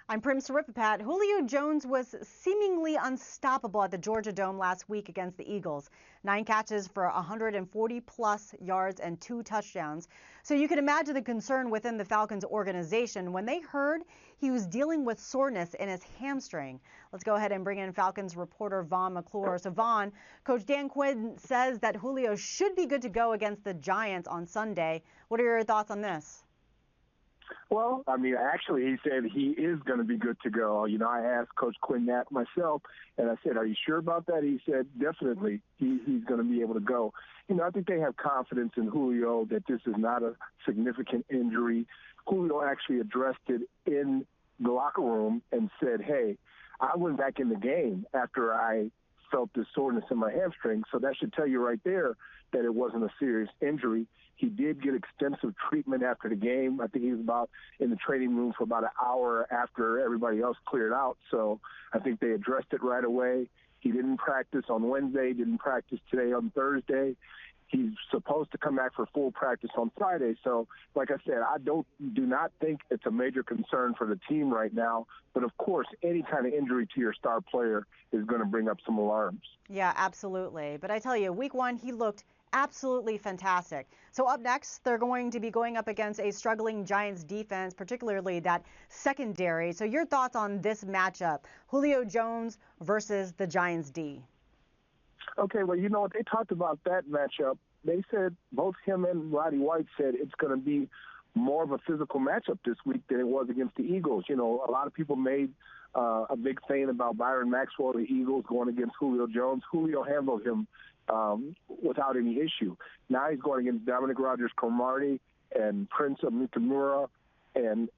I'm Prim Saripapat. Julio Jones was seemingly unstoppable at the Georgia Dome last week against the Eagles. 9 catches for 140-plus yards and 2 touchdowns. So you can imagine the concern within the Falcons organization when they heard he was dealing with soreness in his hamstring. Let's go ahead and bring in Falcons reporter Vaughn McClure. So Vaughn, Coach Dan Quinn says that Julio should be good to go against the Giants on Sunday. What are your thoughts on this? Well, I mean, actually, he said he is going to be good to go. You know, I asked Coach Quinn that myself, and I said, are you sure about that? He said, definitely, he's going to be able to go. You know, I think they have confidence in Julio that this is not a significant injury. Julio actually addressed it in the locker room and said, hey, I went back in the game after I felt this soreness in my hamstring, so that should tell you right there that it wasn't a serious injury. He did get extensive treatment after the game. I think he was about in the training room for about an hour after everybody else cleared out. So I think they addressed it right away. He didn't practice on Wednesday, didn't practice today on Thursday. He's supposed to come back for full practice on Friday. So, like I said, do not think it's a major concern for the team right now. But, of course, any kind of injury to your star player is going to bring up some alarms. Yeah, absolutely. But I tell you, week 1, he looked absolutely fantastic. So up next, they're going to be going up against a struggling Giants defense, particularly that secondary. So your thoughts on this matchup, Julio Jones versus the Giants D? Okay, well, you know what? They talked about that matchup. They said, both him and Roddy White said it's going to be more of a physical matchup this week than it was against the Eagles. You know, a lot of people made a big thing about Byron Maxwell, the Eagles, going against Julio Jones. Julio handled him without any issue. Now he's going against Dominic Rodgers-Cromartie and Prince of Mutamura. And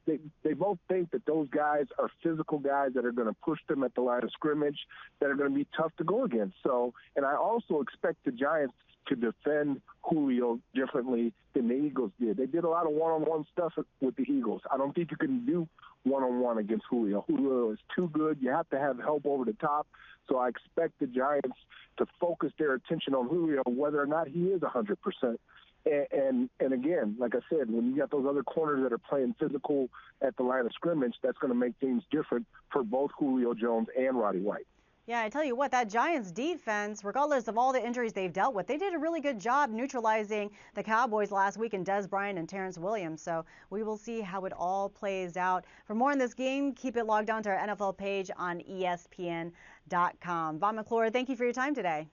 they both think that those guys are physical guys that are going to push them at the line of scrimmage, that are going to be tough to go against. So, and I also expect the Giants to defend Julio differently than the Eagles did. They did a lot of one-on-one stuff with the Eagles. I don't think you can do one-on-one against Julio. Julio is too good. You have to have help over the top. So I expect the Giants to focus their attention on Julio, whether or not he is 100%. And again, like I said, when you got those other corners that are playing physical at the line of scrimmage, that's going to make things different for both Julio Jones and Roddy White. Yeah, I tell you what, that Giants defense, regardless of all the injuries they've dealt with, they did a really good job neutralizing the Cowboys last week in Dez Bryant and Terrence Williams. So we will see how it all plays out. For more on this game, keep it logged on to our NFL page on ESPN.com. Vaughn McClure, thank you for your time today.